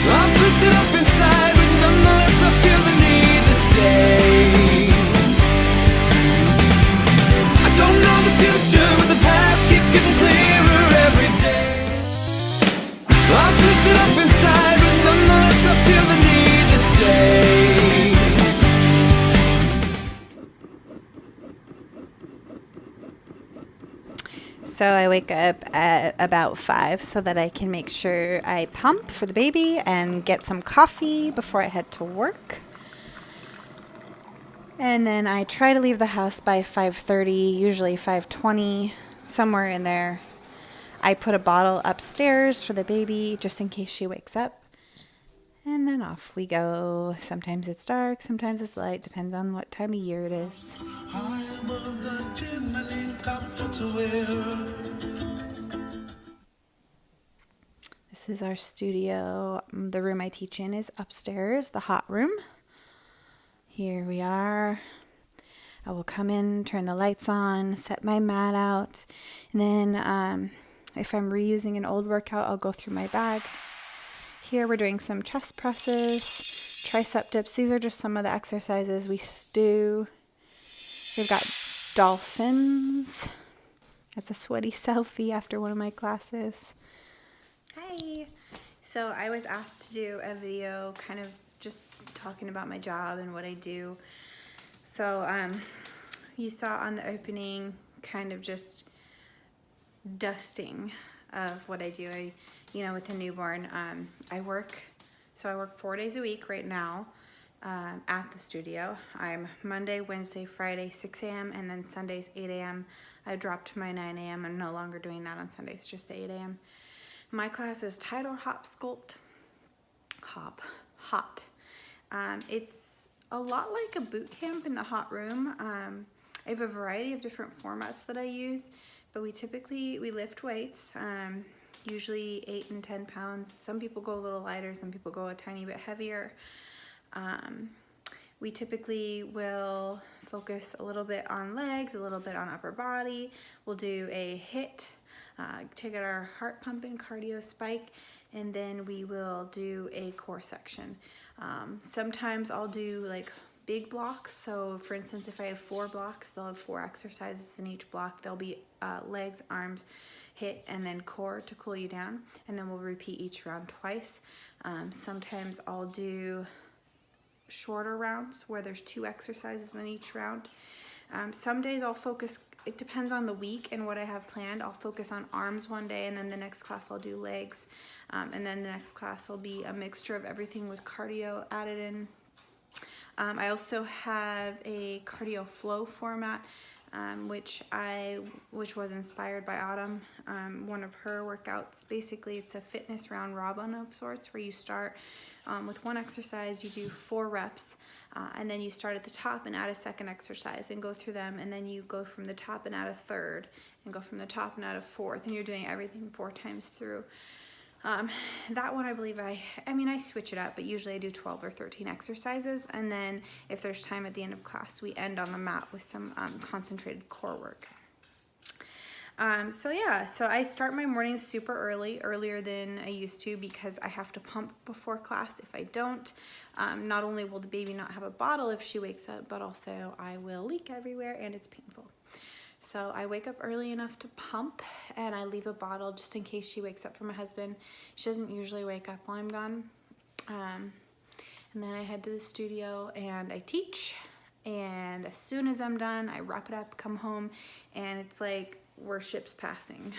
I'm twisted up inside, but nonetheless I feel the need to say I don't know the future, but the past keeps getting clearer every day. I'm twisted up inside, but nonetheless I feel the need to say So I wake up at about 5 so that I can make sure I pump for the baby and get some coffee before I head to work. And then I try to leave the house by 5:30, usually 5:20, somewhere in there. I put a bottle upstairs for the baby just in case she wakes up. And then off we go. Sometimes it's dark, sometimes it's light, depends on what time of year it is. This is our studio. The room I teach in is upstairs, the hot room. Here we are. I will come in, turn the lights on, set my mat out, and then if I'm reusing an old workout, I'll go through my bag. Here we're doing some chest presses, tricep dips. These are just some of the exercises we do. We've got dolphins. That's a sweaty selfie after one of my classes. Hi. So I was asked to do a video kind of just talking about my job and what I do. So you saw on the opening kind of just dusting of what I do. With a newborn, I work 4 days a week right now at the studio. I'm Monday, Wednesday, Friday, 6 a.m. and then Sundays, 8 a.m. I dropped my 9 a.m. I'm no longer doing that on Sundays, just the 8 a.m. My class is Title Hop Sculpt. Hot. It's a lot like a boot camp in the hot room. I have a variety of different formats that I use, but we lift weights, usually 8 and 10 pounds. Some people go a little lighter, some people go a tiny bit heavier. We typically will focus a little bit on legs, a little bit on upper body. We'll do a HIIT to get our heart pumping, cardio spike, and then we will do a core section. Sometimes I'll do like big blocks. So for instance, if I have 4 blocks, they'll have 4 exercises in each block. There'll be legs, arms, HIIT, and then core to cool you down. And then we'll repeat each round twice. Sometimes I'll do shorter rounds where there's 2 exercises in each round. Some days I'll focus, it depends on the week and what I have planned. I'll focus on arms one day, and then the next class I'll do legs. And then the next class will be a mixture of everything with cardio added in. I also have a cardio flow format, which was inspired by Autumn. One of her workouts. Basically, it's a fitness round robin of sorts, where you start with one exercise, you do 4 reps, and then you start at the top and add a second exercise and go through them, and then you go from the top and add a third, and go from the top and add a fourth, and you're doing everything 4 times through. That one, I believe I switch it up, but usually I do 12 or 13 exercises, and then if there's time at the end of class, we end on the mat with some concentrated core work. So I start my mornings super earlier than I used to, because I have to pump before class. If I don't, not only will the baby not have a bottle if she wakes up, but also I will leak everywhere and it's painful. So I wake up early enough to pump, and I leave a bottle just in case she wakes up from my husband. She doesn't usually wake up while I'm gone. And then I head to the studio and I teach, and as soon as I'm done, I wrap it up, come home, and it's like we're ships passing.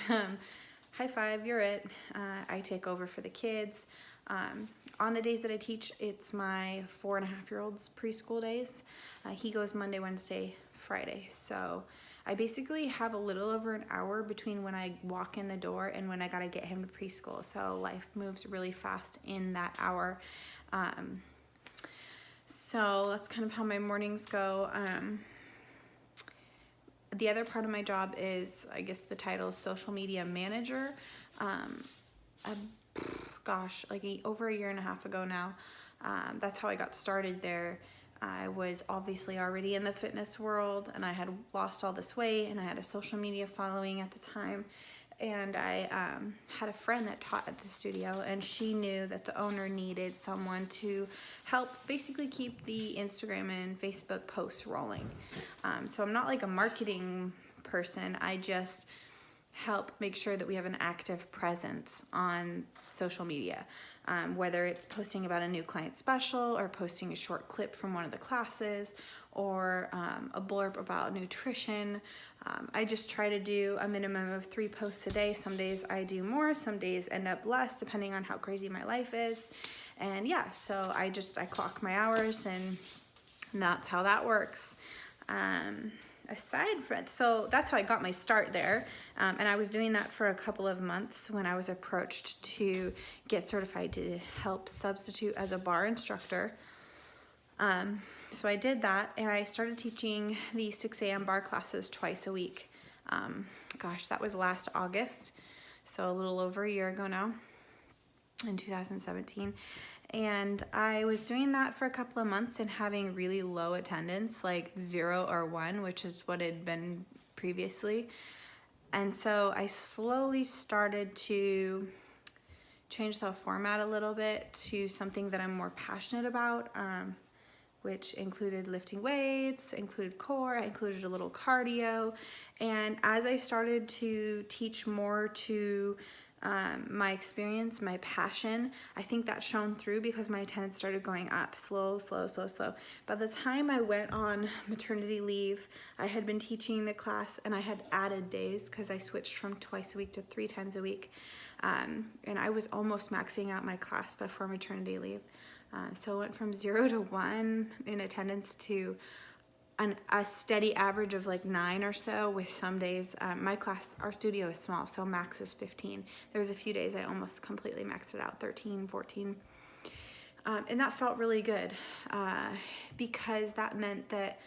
High five, you're it. I take over for the kids. On the days that I teach, it's my 4.5-year-old's preschool days. He goes Monday, Wednesday, Friday. So I basically have a little over an hour between when I walk in the door and when I gotta get him to preschool. So life moves really fast in that hour. So that's kind of how my mornings go. The other part of my job is, I guess the title is social media manager. Over a year and a half ago now, that's how I got started there. I was obviously already in the fitness world, and I had lost all this weight, and I had a social media following at the time. and I had a friend that taught at the studio, and she knew that the owner needed someone to help basically keep the Instagram and Facebook posts rolling. So I'm not like a marketing person. I just help make sure that we have an active presence on social media, whether it's posting about a new client special or posting a short clip from one of the classes or a blurb about nutrition. I just try to do a minimum of 3 posts a day. Some days I do more, some days end up less, depending on how crazy my life is. And yeah, so I clock my hours, and that's how that works. So that's how I got my start there, and I was doing that for a couple of months when I was approached to get certified to help substitute as a bar instructor. So I did that, and I started teaching the 6 a.m. bar classes twice a week. Gosh, that was last August, so a little over a year ago now, in 2017. And I was doing that for a couple of months and having really low attendance, like 0 or 1, which is what it had been previously. And so I slowly started to change the format a little bit to something that I'm more passionate about, which included lifting weights, included core, included a little cardio. And as I started to teach more to my experience, my passion, I think that shone through because my attendance started going up slow. By the time I went on maternity leave, I had been teaching the class, and I had added days because I switched from twice a week to 3 times a week. And I was almost maxing out my class before maternity leave. So it went from 0 to 1 in attendance to a steady average of like 9 or so, with some days, our studio is small, so max is 15. There was a few days I almost completely maxed it out, 13, 14. And that felt really good because that meant that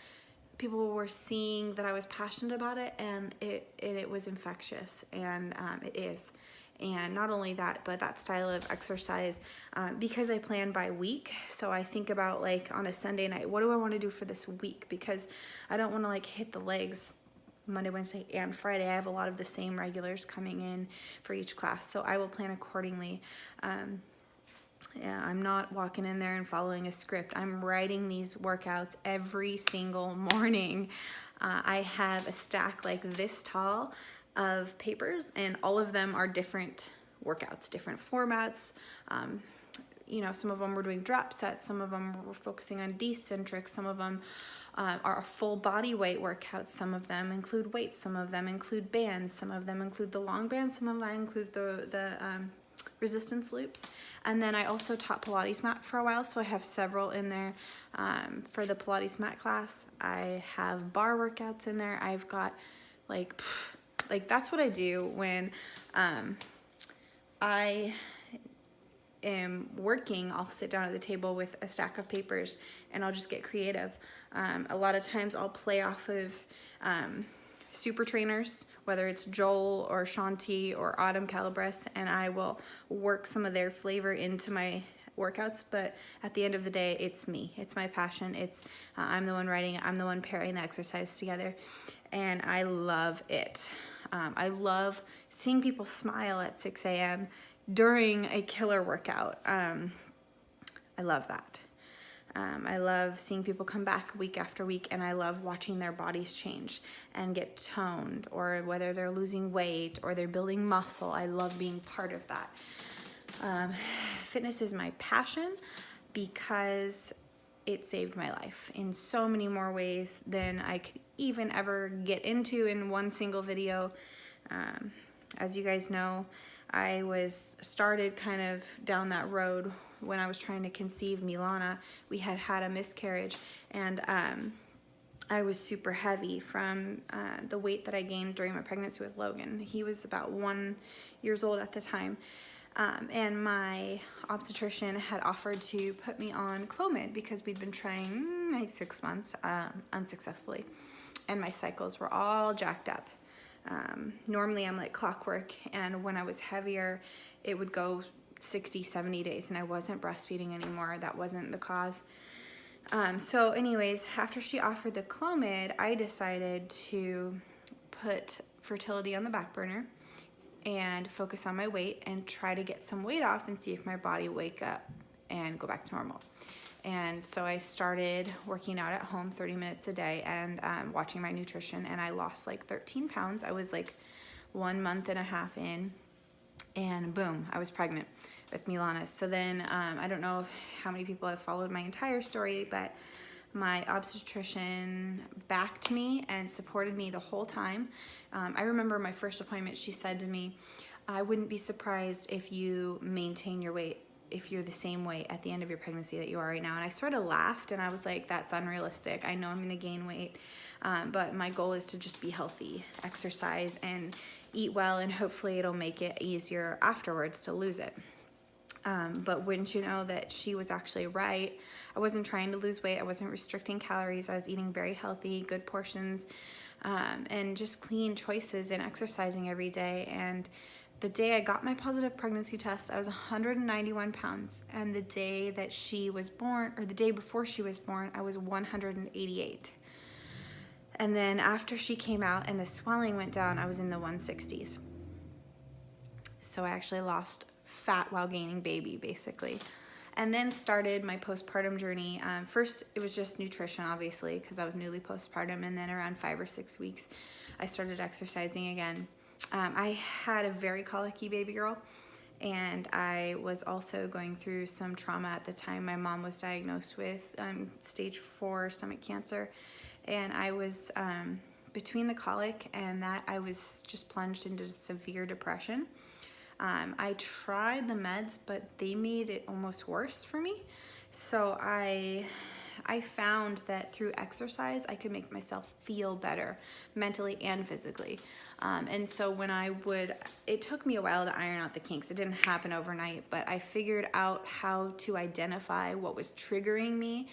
people were seeing that I was passionate about it, and it was infectious, and it is. And not only that, but that style of exercise, because I plan by week. So I think about, like, on a Sunday night, what do I want to do for this week? Because I don't want to like hit the legs Monday, Wednesday, and Friday. I have a lot of the same regulars coming in for each class, so I will plan accordingly. Yeah, I'm not walking in there and following a script. I'm writing these workouts every single morning. I have a stack like this tall of papers, and all of them are different workouts, different formats. You know, some of them we're doing drop sets, some of them we're focusing on decentric, some of them are full body weight workouts, some of them include weights, some of them include bands, some of them include the long bands, some of them include the resistance loops. And then I also taught Pilates mat for a while, so I have several in there for the Pilates mat class. I have bar workouts in there. I've got like that's what I do when I am working. I'll sit down at the table with a stack of papers and I'll just get creative. A lot of times I'll play off of super trainers, whether it's Joel or Shanti or Autumn Calabres, and I will work some of their flavor into my workouts. But at the end of the day, it's me. It's my passion. It's I'm the one writing it. I'm the one pairing the exercise together, and I love it. I love seeing people smile at 6 a.m. during a killer workout. I love that. I love seeing people come back week after week, and I love watching their bodies change and get toned, or whether they're losing weight or they're building muscle. I love being part of that. Fitness is my passion because it saved my life in so many more ways than I could even ever get into in one single video. As you guys know, I started kind of down that road when I was trying to conceive Milana. We had a miscarriage, and I was super heavy from the weight that I gained during my pregnancy with Logan. He was about 1 year old at the time. And my obstetrician had offered to put me on Clomid because we'd been trying like 6 months unsuccessfully, and my cycles were all jacked up. Normally I'm like clockwork, and when I was heavier it would go 60, 70 days, and I wasn't breastfeeding anymore. That wasn't the cause. So anyways, after she offered the Clomid, I decided to put fertility on the back burner and focus on my weight and try to get some weight off and see if my body wake up and go back to normal. And so I started working out at home 30 minutes a day and watching my nutrition, and I lost like 13 pounds. I was like 1.5 months in, and boom, I was pregnant with Milana. So then I don't know how many people have followed my entire story, but my obstetrician backed me and supported me the whole time. I remember my first appointment, she said to me, I wouldn't be surprised if you maintain your weight, if you're the same weight at the end of your pregnancy that you are right now. And I sort of laughed and I was like, that's unrealistic. I know I'm gonna gain weight, but my goal is to just be healthy, exercise, and eat well, and hopefully it'll make it easier afterwards to lose it. But wouldn't you know that she was actually right. I wasn't trying to lose weight. I wasn't restricting calories. I was eating very healthy, good portions, and just clean choices and exercising every day. And the day I got my positive pregnancy test, I was 191 pounds. And the day that she was born, or the day before she was born, I was 188. And then after she came out and the swelling went down, I was in the 160s. So I actually lost fat while gaining baby, basically. And then started my postpartum journey. First, it was just nutrition, obviously, because I was newly postpartum. And then around 5 or 6 weeks, I started exercising again. I had a very colicky baby girl, and I was also going through some trauma at the time. My mom was diagnosed with stage 4 stomach cancer, and I was between the colic and that, I was just plunged into severe depression. I tried the meds, but they made it almost worse for me. So I found that through exercise, I could make myself feel better mentally and physically. And so when it took me a while to iron out the kinks. It didn't happen overnight, but I figured out how to identify what was triggering me.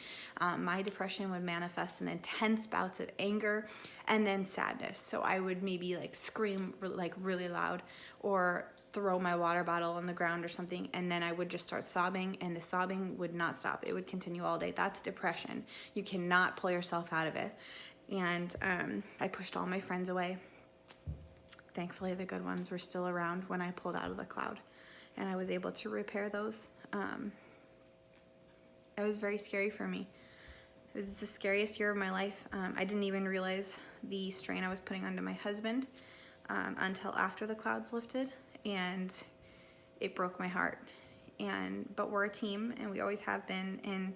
My depression would manifest in intense bouts of anger and then sadness. So I would maybe like scream like really loud, or throw my water bottle on the ground or something, and then I would just start sobbing, and the sobbing would not stop. It would continue all day. That's depression. You cannot pull yourself out of it. And I pushed all my friends away. Thankfully, the good ones were still around when I pulled out of the cloud, and I was able to repair those. It was very scary for me. It was the scariest year of my life. I didn't even realize the strain I was putting onto my husband until after the clouds lifted, and it broke my heart. But we're a team, and we always have been. And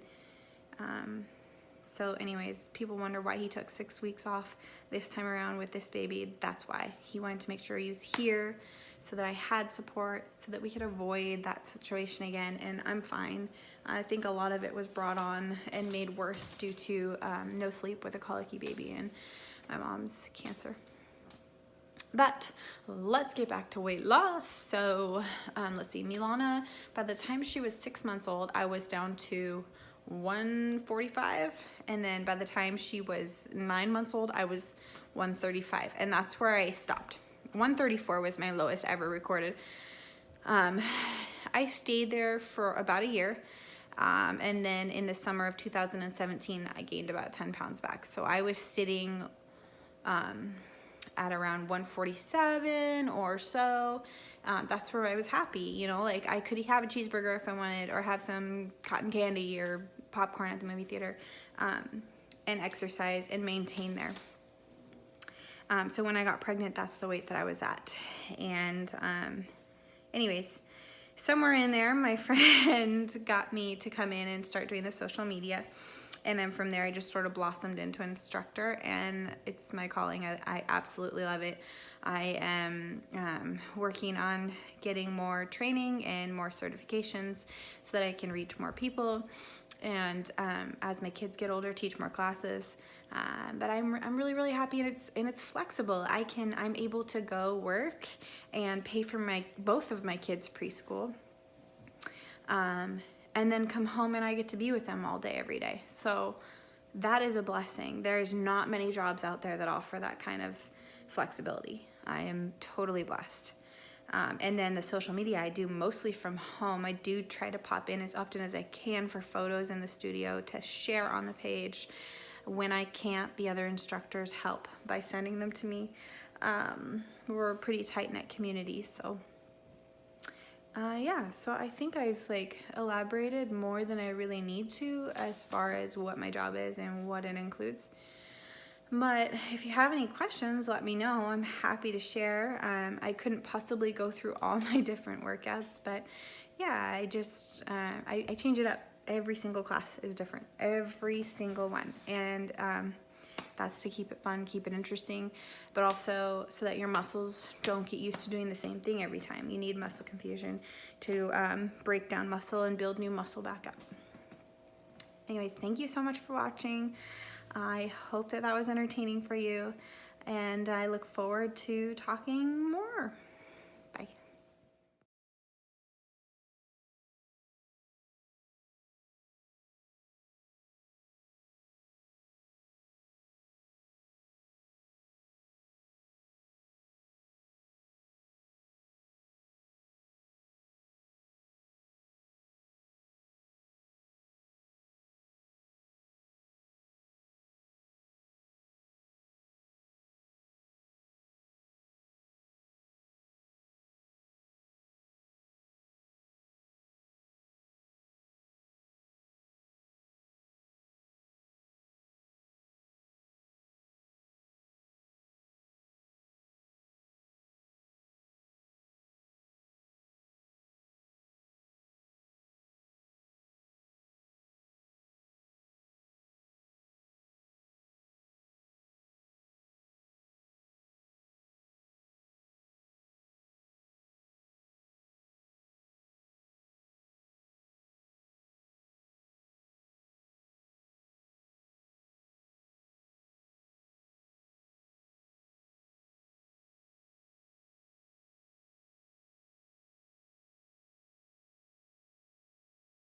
so anyways, people wonder why he took 6 weeks off this time around with this baby. That's why. He wanted to make sure he was here so that I had support, so that we could avoid that situation again. And I'm fine. I think a lot of it was brought on and made worse due to no sleep with a colicky baby and my mom's cancer. But let's get back to weight loss. So let's see, Milana, by the time she was 6 months old, I was down to 145, and then by the time she was 9 months old, I was 135, and that's where I stopped. 134 was my lowest ever recorded. I stayed there for about a year, and then in the summer of 2017, I gained about 10 pounds back. So I was sitting at around 147 or so. That's where I was happy, you know, like I could have a cheeseburger if I wanted, or have some cotton candy or popcorn at the movie theater, and exercise and maintain there. So when I got pregnant, that's the weight that I was at. And anyways, somewhere in there, my friend got me to come in and start doing the social media. And then from there, I just sort of blossomed into an instructor, and it's my calling. I absolutely love it. I am working on getting more training and more certifications so that I can reach more people. And as my kids get older, teach more classes. But I'm really, really happy, and it's flexible. I'm able to go work and pay for both of my kids' preschool. And then come home and I get to be with them all day, every day. So that is a blessing. There's not many jobs out there that offer that kind of flexibility. I am totally blessed. And then the social media I do mostly from home. I do try to pop in as often as I can for photos in the studio to share on the page. When I can't, the other instructors help by sending them to me. we're a pretty tight-knit community, so yeah, so I think I've like elaborated more than I really need to as far as what my job is and what it includes. But if you have any questions, let me know. I'm happy to share. I couldn't possibly go through all my different workouts, but yeah, I just, I change it up. Every single class is different, every single one. And that's to keep it fun, keep it interesting, but also so that your muscles don't get used to doing the same thing every time. You need muscle confusion to break down muscle and build new muscle back up. Anyways, thank you so much for watching. I hope that that was entertaining for you, and I look forward to talking more.